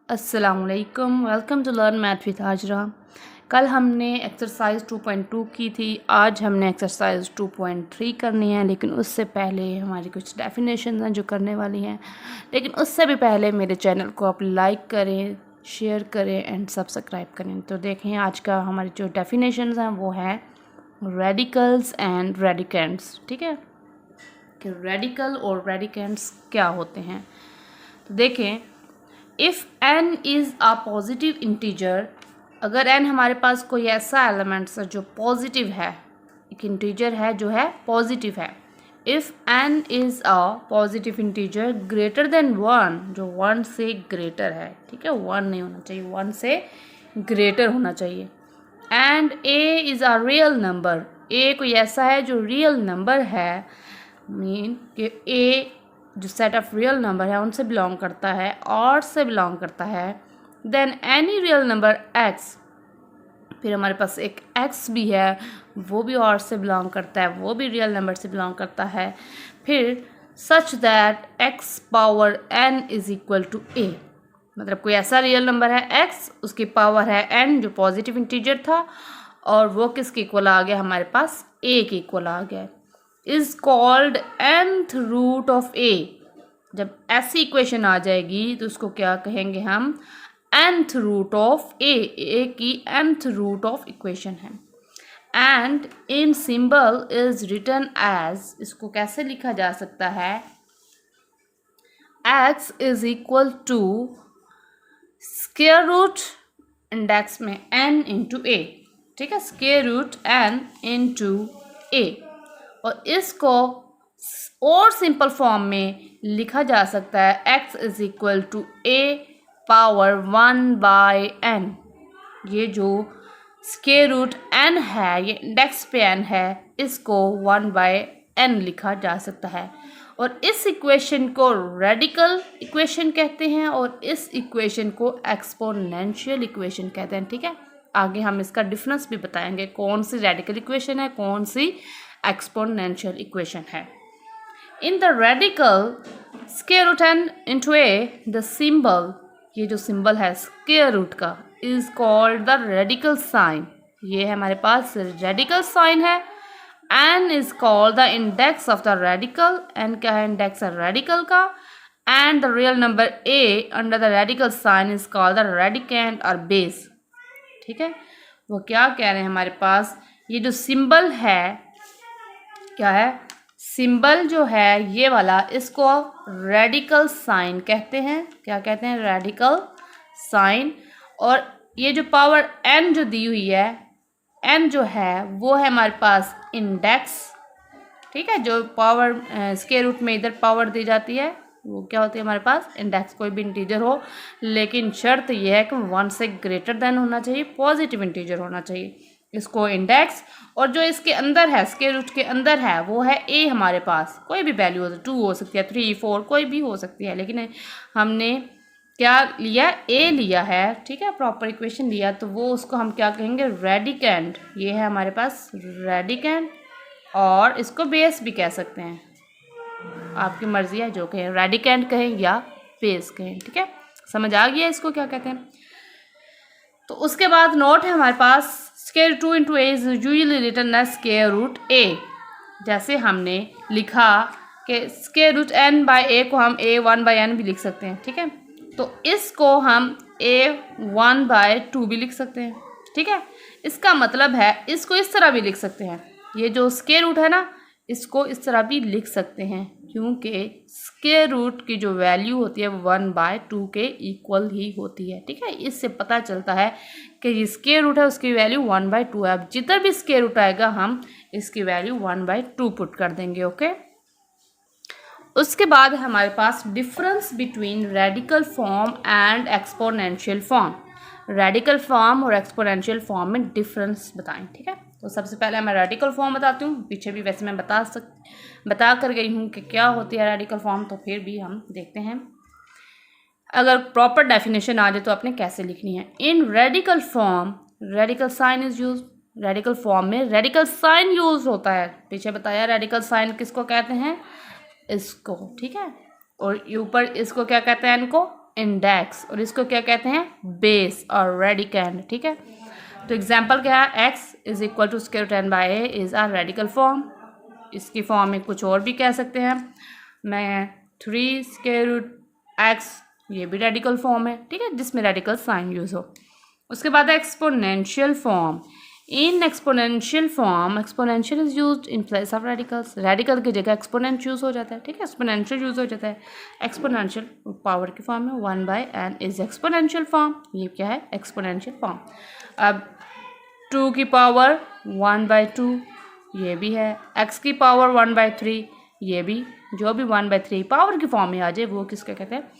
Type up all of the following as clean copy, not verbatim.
अस्सलामुअलैकुम, welcome to learn math with Hajra. कल हमने एक्सरसाइज 2.2 की थी, आज हमने एक्सरसाइज 2.3 करनी है। लेकिन उससे पहले हमारी कुछ डेफिनेशन हैं जो करने वाली हैं। लेकिन उससे भी पहले मेरे चैनल को आप लाइक करें, शेयर करें एंड सब्सक्राइब करें। तो देखें आज का हमारी जो डेफिनेशंस हैं वो है रेडिकल्स एंड रेडिकेंड्स। ठीक है कि रेडिकल और रेडिकेंड्स क्या होते हैं। तो देखें, if n is a positive integer, अगर n हमारे पास कोई ऐसा एलिमेंट्स है जो पॉजिटिव है, एक इंटीजर है जो है पॉजिटिव है। If n is a positive integer greater than 1, जो 1 से ग्रेटर है, ठीक है, 1 नहीं होना चाहिए, 1 से ग्रेटर होना चाहिए। And a is a real number, a कोई ऐसा है जो रियल नंबर है, मीन कि a जो सेट ऑफ रियल नंबर है उनसे बिलोंग करता है और से बिलोंग करता है। Then any real number x, फिर हमारे पास एक x भी है, वो भी और से बिलोंग करता है, वो भी रियल नंबर से बिलोंग करता है। फिर such that x power n is equal to a, मतलब कोई ऐसा रियल नंबर है x, उसकी पावर है n जो पॉजिटिव इंटीजर था, और वो किसके इक्वल आ गया, हमारे पास a के इक्वल आ गया, is called nth root of a। जब ऐसी इक्वेशन आ जाएगी तो उसको क्या कहेंगे हम, nth रूट ऑफ a की nth रूट ऑफ इक्वेशन है। And in symbol is written as, इसको कैसे लिखा जा सकता है, x is equal to square root index में n इंटू a, ठीक है, square root n into a। और इसको और सिंपल फॉर्म में लिखा जा सकता है x is equal to a power 1/n। ये जो स्क्वायर रूट n है, ये इंडेक्स पे n है, इसको 1/n लिखा जा सकता है। और इस इक्वेशन को रेडिकल इक्वेशन कहते हैं और इस इक्वेशन को एक्सपोनेंशियल इक्वेशन कहते हैं। ठीक है, आगे हम इसका डिफरेंस भी बताएंगे, कौन सी रेडिकल इक्वेशन है, कौन सी एक्सपोनेंशियल इक्वेशन है। In the radical square root n into a, the symbol, ये जो सिंबल है स्क्वायर रूट का, is called the radical sign. ये है हमारे पास रेडिकल साइन है। n is called the index of the radical, n क्या है, इंडेक्स है रेडिकल का। And the real number a under the radical sign is called the radicand और बेस। ठीक है, वो क्या कह रहे हैं हमारे पास, ये जो सिंबल है क्या है, सिंबल जो है ये वाला, इसको रेडिकल साइन कहते हैं। क्या कहते हैं, रेडिकल साइन। और ये जो पावर n जो दी हुई है, n जो है वो है हमारे पास इंडेक्स। ठीक है, जो पावर स्क्वायर रूट में इधर पावर दी जाती है वो क्या होती है हमारे पास, इंडेक्स। कोई भी इंटीजर हो, लेकिन शर्त यह है कि 1 से ग्रेटर देन होना चाहिए, पॉजिटिव इंटीजर होना चाहिए, इसको इंडेक्स। और जो इसके अंदर है, स्क्वायर रूट के अंदर है, वो है a हमारे पास। कोई भी वैल्यू हो, 2 हो सकती है, 3, 4, कोई भी हो सकती है, लेकिन हमने क्या लिया, a लिया है। ठीक है, प्रॉपर इक्वेशन लिया, तो वो उसको हम क्या कहेंगे, रेडिकेंड। ये है हमारे पास रेडिकेंड, और इसको बेस भी कह सकते हैं, आपकी मर्जी है जो कहें, रेडिकेंड कहें या बेस कहें। ठीक है, समझ आ गया इसको क्या कहते हैं। तो उसके बाद नोट है हमारे पास, square 2 into a is usually written as square root a. जैसे हमने लिखा कि square root n by a को हम a 1/n भी लिख सकते हैं। ठीक है, तो इसको हम a 1/2 भी लिख सकते हैं। ठीक है, इसका मतलब है इसको इस तरह भी लिख सकते हैं, ये जो स्क्वायर रूट है ना, इसको इस तरह भी लिख सकते हैं, क्योंकि स्क्वायर रूट की जो वैल्यू होती है वो 1/2 के इक्वल ही होती है। ठीक है, इससे पता चलता है कि ये स्क्वायर रूट है, उसकी वैल्यू 1/2 है। अब जिधर भी स्क्वायर रूट आएगा हम इसकी वैल्यू 1/2 पुट कर देंगे। ओके, उसके बाद हमारे पास difference between radical form and exponential form. Radical form और एक्सपोनेंशियल फॉर्म में डिफरेंस बताएं। ठीक है, तो सबसे पहले मैं रेडिकल फॉर्म बताती हूँ, पीछे भी वैसे मैं बता कर गई हूँ कि क्या होती है रेडिकल फॉर्म, तो फिर भी हम देखते हैं अगर प्रॉपर डेफिनेशन आ जाए तो आपने कैसे लिखनी है। In radical form radical sign is use, radical form में रेडिकल साइन यूज होता है। पीछे बताया रेडिकल साइन किसको कहते हैं, इसको। ठीक है, और ऊपर इसको क्या कहते हैं, इनको इंडेक्स, और इसको क्या कहते हैं, बेस और रेडिकैंड। ठीक है, तो एग्जाम्पल क्या है, x is equal to square root n by a is are radical form. इसकी फॉर्म में कुछ और भी कह सकते हैं, मैं 3 स्क्वायर रूट x, ये भी रेडिकल फॉर्म है। ठीक है, जिसमें रेडिकल साइन यूज हो। उसके बाद है exponential form. In exponential form exponential is used in place of radicals, radical की जगह एक्सपोनेंट यूज हो जाता है। ठीक है, एक्सपोनेंशियल यूज हो जाता है। एक्सपोनेंशियल पावर की फॉर्म है 1/n इज एक्सपोनेंशियल फॉर्म, ये क्या है, एक्सपोनेंशियल फॉर्म। अब 2 की पावर 1/2 ये भी है, x की पावर 1/3 ये भी, जो भी 1/3 पावर की फॉर्म में आ जाए वो किसका कहते हैं,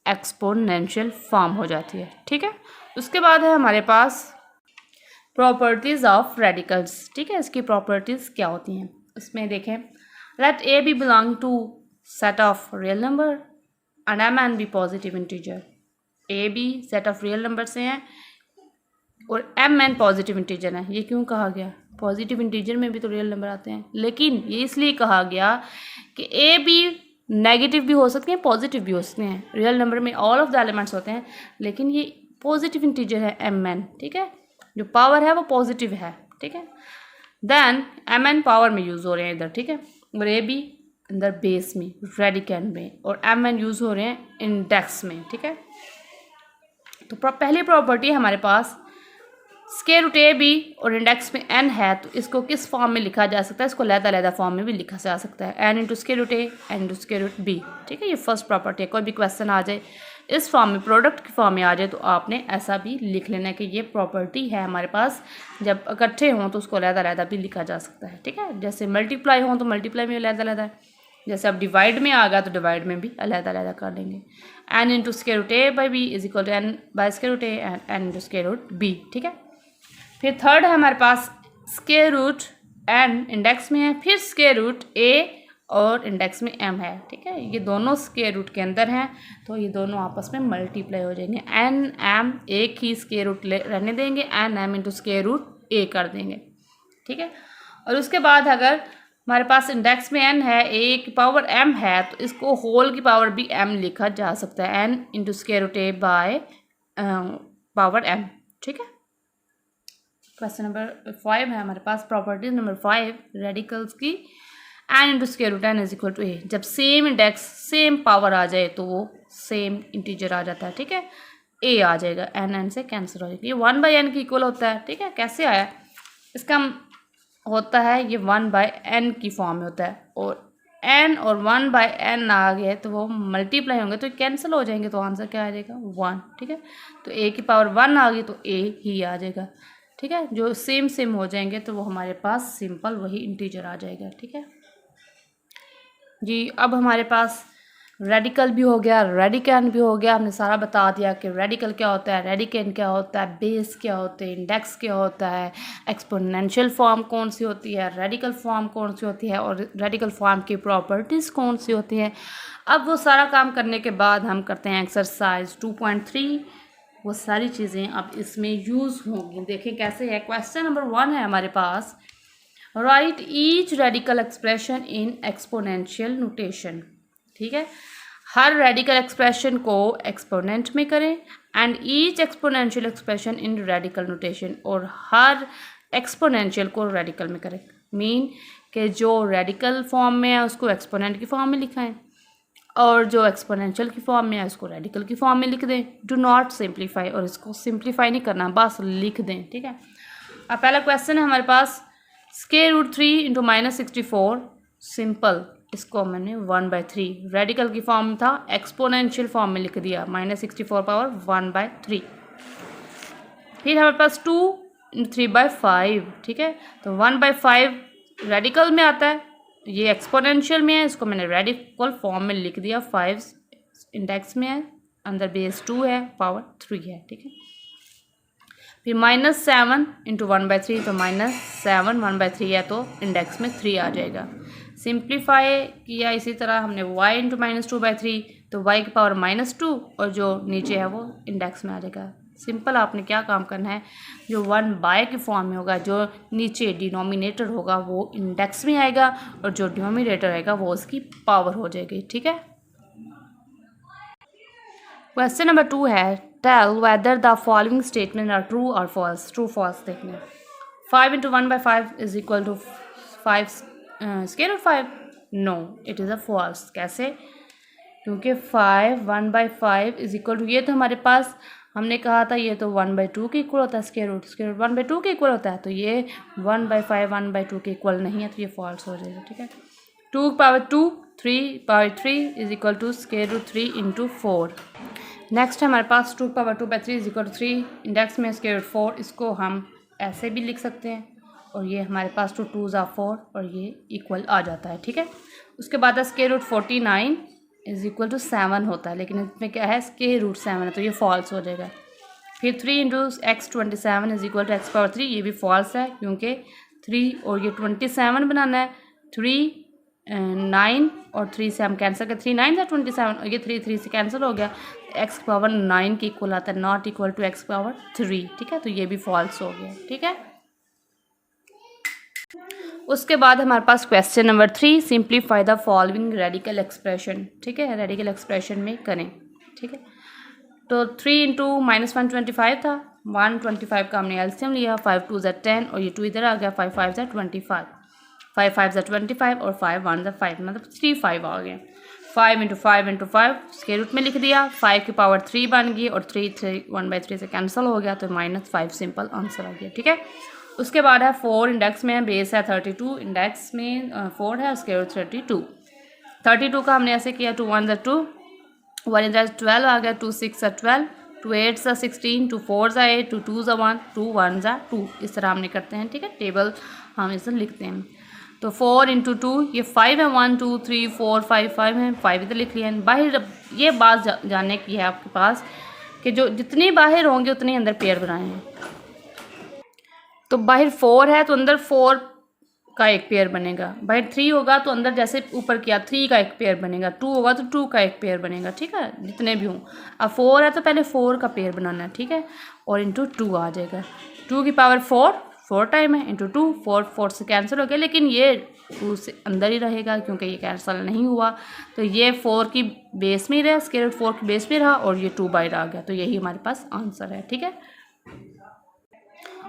एक्सपोनेंशियल फॉर्म हो जाती है। ठीक है, उसके बाद है हमारे पास प्रॉपर्टीज ऑफ रेडिकल्स। ठीक है, इसकी प्रॉपर्टीज क्या होती हैं, इसमें देखें, let a b belong to set of real number and m n be positive integer. A b set of real number से हैं और एम एन पॉजिटिव इंटीजर है। ये क्यों कहा गया, पॉजिटिव इंटीजर में भी तो रियल नंबर आते हैं, लेकिन ये इसलिए कहा गया कि ए बी नेगेटिव भी हो सकते हैं, पॉजिटिव भी हो सकते हैं। रियल नंबर में ऑल ऑफ द एलिमेंट्स होते हैं, लेकिन ये पॉजिटिव इंटीजर है एम एन। ठीक है, जो पावर है वो पॉजिटिव है। ठीक है, देन एम एन पावर में यूज़ हो रहे हैं इधर। ठीक है, और ए बी अंदर बेस में, रेडिकैंड में, और एम एन यूज़ हो रहे हैं इंडेक्स में। ठीक है, तो पहली प्रॉपर्टी है हमारे पास स्क्वायर रूट ए बी और इंडेक्स में n है, तो इसको किस फॉर्म में लिखा जा सकता है, इसको लैदा फॉर्म में भी लिखा जा सकता है, n into square root a n into square root b. ठीक है, ये फर्स्ट प्रॉपर्टी है। कोई भी क्वेश्चन आ जाए इस फॉर्म में, प्रोडक्ट की फॉर्म में आ जाए, तो आपने ऐसा भी लिख लेना है कि ये प्रॉपर्टी है हमारे पास, जब इकट्ठे हों तो उसको लैदा भी लिखा जा सकता है। ठीक है, जैसे मल्टीप्लाई हों तो मल्टीप्लाई में लैदा है, जैसे अब डिवाइड में आ गया तो डिवाइड में भी अलग कर लेंगे। n into square root a by b is equal to n by square root a and n into square root b. ठीक है, फिर थर्ड है हमारे पास स्क्वायर रूट n इंडेक्स में है, फिर स्क्वायर रूट a और इंडेक्स में m है। ठीक है, ये दोनों स्क्वायर रूट के अंदर हैं, तो ये दोनों आपस में मल्टीप्लाई हो जाएंगे। n m एक ही स्क्वायर रूट रहने देंगे, n m into square root a कर देंगे। ठीक है, और उसके बाद अगर हमारे पास इंडेक्स में n है, a की पावर m है, तो इसको होल की पावर भी m लिखा जा सकता है, n into square root a by power m। ठीक है, क्वेश्चन नंबर 5 है हमारे पास, प्रॉपर्टीज नंबर 5 रेडिकल्स की, n into square root n is equal to a। जब सेम इंडेक्स सेम पावर आ जाए तो वो सेम इंटीजर आ जाता है। ठीक है, a आ जाएगा, n से कैंसिल हो जाएगा, ये 1/n की इक्वल होता है। ठीक है, कैसे आया, इसका होता है ये 1/n की फॉर्म में होता है, और n और 1/n आ गए तो वो मल्टीप्लाई होंगे तो कैंसिल हो जाएंगे, तो आंसर क्या आ जाएगा, 1। ठीक है, तो a की पावर 1 आ गई तो a ही आ जाएगा। ठीक है, जो सेम हो जाएंगे तो वो हमारे पास सिंपल वही इंटीजर आ जाएगा। ठीक है जी, अब हमारे पास रेडिकल भी हो गया, रेडिकैंड भी हो गया। हमने सारा बता दिया कि रेडिकल क्या होता है, रेडिकैंड क्या होता है, बेस क्या होते हैं, इंडेक्स क्या होता है, एक्सपोनेंशियल फॉर्म कौन सी होती है, रेडिकल फॉर्म कौन सी होती है, और रेडिकल फॉर्म की प्रॉपर्टीज़ कौन सी होती हैं। अब वो सारा काम करने के बाद हम करते हैं एक्सरसाइज 2.3। वो सारी चीज़ें अब इसमें यूज़ होंगी। देखें कैसे है। क्वेश्चन नंबर 1 है हमारे पास, write each radical expression in exponential notation. ठीक है, हर रेडिकल एक्सप्रेशन को एक्सपोनेंट में करें, and each exponential expression in radical notation, और हर एक्सपोनेंशियल को रेडिकल में करें। मीन कि जो रेडिकल फॉर्म में है उसको एक्सपोनेंट की फॉर्म में लिखाएं, और जो एक्सपोनेंशियल की फॉर्म में है उसको रेडिकल की फॉर्म में लिख दें। डू नॉट सिंप्लीफाई, और इसको सिंप्लीफाई नहीं करना, बस लिख दें। ठीक है, अब पहला क्वेश्चन है हमारे पास, स्क्वायर रूट 3 इंटू -64, सिंपल, इसको मैंने 1/3 रेडिकल की फॉर्म था, एक्सपोनेंशियल फॉर्म में लिख दिया, -64 पावर 1/3। फिर हमारे पास 2 इंटू 3/5। ठीक है, तो 1/5 रेडिकल में आता है, ये एक्सपोनेंशियल में है, इसको मैंने रेडिकल फॉर्म में लिख दिया। 5 इंडेक्स में है, अंदर बेस 2 है, पावर 3 है। ठीक है, फिर -7 इंटू 1/3, तो -7 1/3 है तो इंडेक्स में 3 आ जाएगा। सिंप्लीफाई किया इसी तरह हमने y इंटू -2/3, तो y की पावर -2, और जो नीचे है वो इंडेक्स में आ जाएगा। सिंपल, आपने क्या काम करना है, जो 1/, की फॉर्म में होगा, जो नीचे डिनोमिनेटर होगा वो इंडेक्स में आएगा, और जो डिनोमिनेटर आएगा वो उसकी पावर हो जाएगी। ठीक है, क्वेश्चन नंबर 2 है, tell whether the following statement are true और फॉल्स। ट्रू फॉल्स देखने। 5 into 1/5 is equal to 5 square root 5। No, it is a false. कैसे? क्योंकि 5 1/5 इज इक्वल टू, ये तो हमारे पास हमने कहा था ये तो 1/2 के इक्वल होता है, स्क्वायर रूट 1/2 के इक्वल होता है, तो ये 1/5 1/2 के इक्वल नहीं है, तो ये फॉल्स हो जाएगा। ठीक है। 2 power 2 3 power 3 is equal to square root 3 into 4। Next है हमारे पास 2 power 2/3 is equal to 3, index में स्क्वायर रूट 4, इसको हम ऐसे भी लिख सकते हैं, और ये हमारे पास 2 2 ज़ा 4 और ये इक्वल आ जाता है। ठीक है। उसके बाद है square root 49 is equal to 7 होता है, लेकिन इसमें क्या है, स्क्वायर रूट 7 है, तो ये फॉल्स हो जाएगा। फिर 3 into x 27 is equal to x power 3, ये भी फॉल्स है, क्योंकि 3 और ये 27 बनाना है। 3 9 और 3 से हम कैंसिल कर, 3 9 था 27 और ये 3 से कैंसिल हो गया, x पावर 9 के इक्वल आता है, not equal to x power 3। ठीक है, तो ये भी फॉल्स हो गया। ठीक है। उसके बाद हमारे पास question number 3, simplify the following radical expression. ठीक है, रेडिकल एक्सप्रेशन में करें। ठीक है। तो 3 इंटू -125 था, 125 का हमने एलसीएम लिया, 5 2 ज़ा 10 और ये 2 इधर आ गया, 5 5 ज़ा 25, 5 5 ज़ा 25 और 5 1 ज़ा 5, मतलब 3 5 आ गए। 5 इंटू 5 स्क्वायर रूट में लिख दिया, 5 की पावर 3 बन गई और 3 1/3 से कैंसिल हो गया, तो -5 सिंपल आंसर आ गया। ठीक है। उसके बाद है 4, इंडेक्स में बेस है 32, इंडेक्स में 4 है, स्क्वायर रूट 32। 32 का हमने ऐसे किया, 2 1 ज़ा 2, 1 इधर 12 आ गया, 2 6 ज़ा 12, 2 8 ज़ा 16, 2 4 ज़ा 8, 2 2 ज़ा 1, 2 1 ज़ा 2, इस तरह हमने करते हैं। ठीक है, टेबल हम इसे लिखते हैं। तो 4 इंटू 2, ये 5 है, 1 2 3 4 5 5 है, 5 इधर लिख लिया। बाहर ये बात जानने की है आपके पास कि जो जितनी बाहर होंगे उतनी अंदर पेयर बनाए हैं। तो बाहर 4 है तो अंदर 4 का एक पेयर बनेगा, बाहर 3 होगा तो अंदर जैसे ऊपर किया 3 का एक पेयर बनेगा, 2 होगा तो 2 का एक पेयर बनेगा। ठीक है, जितने भी हों। अब 4 है तो पहले 4 का पेयर बनाना है। ठीक है, और इंटू 2 आ जाएगा, 2 की पावर 4 टाइम है, इंटू 2, 4 से कैंसिल हो गया, लेकिन ये 2 से अंदर ही रहेगा क्योंकि ये कैंसिल नहीं हुआ, तो ये 4 की बेस में ही रहा, स्क्वायर रूट 4 की बेस में रहा और ये 2 बाहर आ गया, तो यही हमारे पास आंसर है। ठीक है।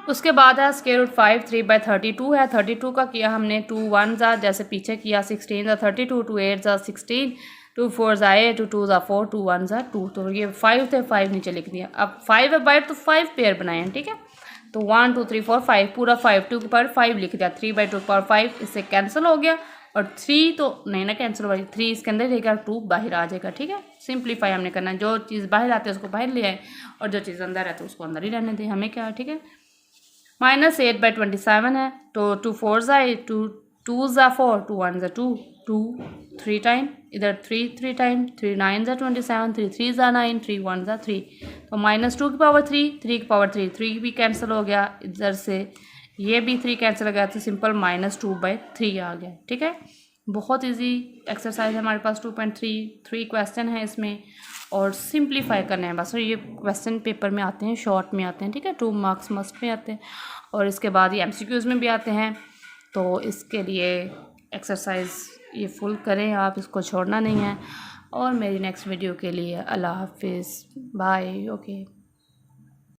उसके बाद है स्क्वायर रूट 5 3/32 है, 32 का किया हमने 2 1 ज़ा, जैसे पीछे किया 16 ज़ा 32, 2 8 ज़ा 16, 2 4 ज़ा 8, 2 2 ज़ा 4, 2 1 ज़ा 2, तो ये 5 थे, 5 नीचे लिख दिया। अब 5 है बाहर तो 5 पेयर बनाए हैं। ठीक है, तो 1 2 3 4 5 पूरा 5, 2 के पावर 5 लिख दिया, 3/2 की पावर 5, इससे कैंसिल हो गया, और 3 तो नहीं ना कैंसिल हो, 3 इसके अंदर रहेगा, 2 बाहर आ जाएगा। ठीक है, सिंप्लीफाई हमने करना है, जो चीज़ बाहर आती है उसको बाहर ले आए और जो चीज़ अंदर है तो उसको अंदर ही रहने दें, हमें क्या है। ठीक है, -8/27 है, तो 2 4 ज़ा 8, 2 2 ज़ा 4, 2 1 ज़ा 2, 2 3 टाइम, इधर 3 टाइम, 3 9 ज़ा 27, 3 3 ज़ा 9, 3 1 ज़ा 3, तो -2 की पावर 3, 3 की पावर 3, 3 भी कैंसिल हो गया, इधर से ये भी 3 कैंसिल हो गया, तो सिंपल -2/3 आ गया। ठीक है, बहुत इजी एक्सरसाइज है हमारे पास। 2.3 क्वेश्चन है इसमें और सिंप्लीफाई करने हैं बस, और ये क्वेश्चन पेपर में आते हैं, शॉर्ट में आते हैं। ठीक है, 2 मार्क्स मस्ट में आते हैं और इसके बाद ये MCQs में भी आते हैं, तो इसके लिए एक्सरसाइज ये फुल करें आप, इसको छोड़ना नहीं है। और मेरी नेक्स्ट वीडियो के लिए अल्लाह हाफिज़, बाय, ओके।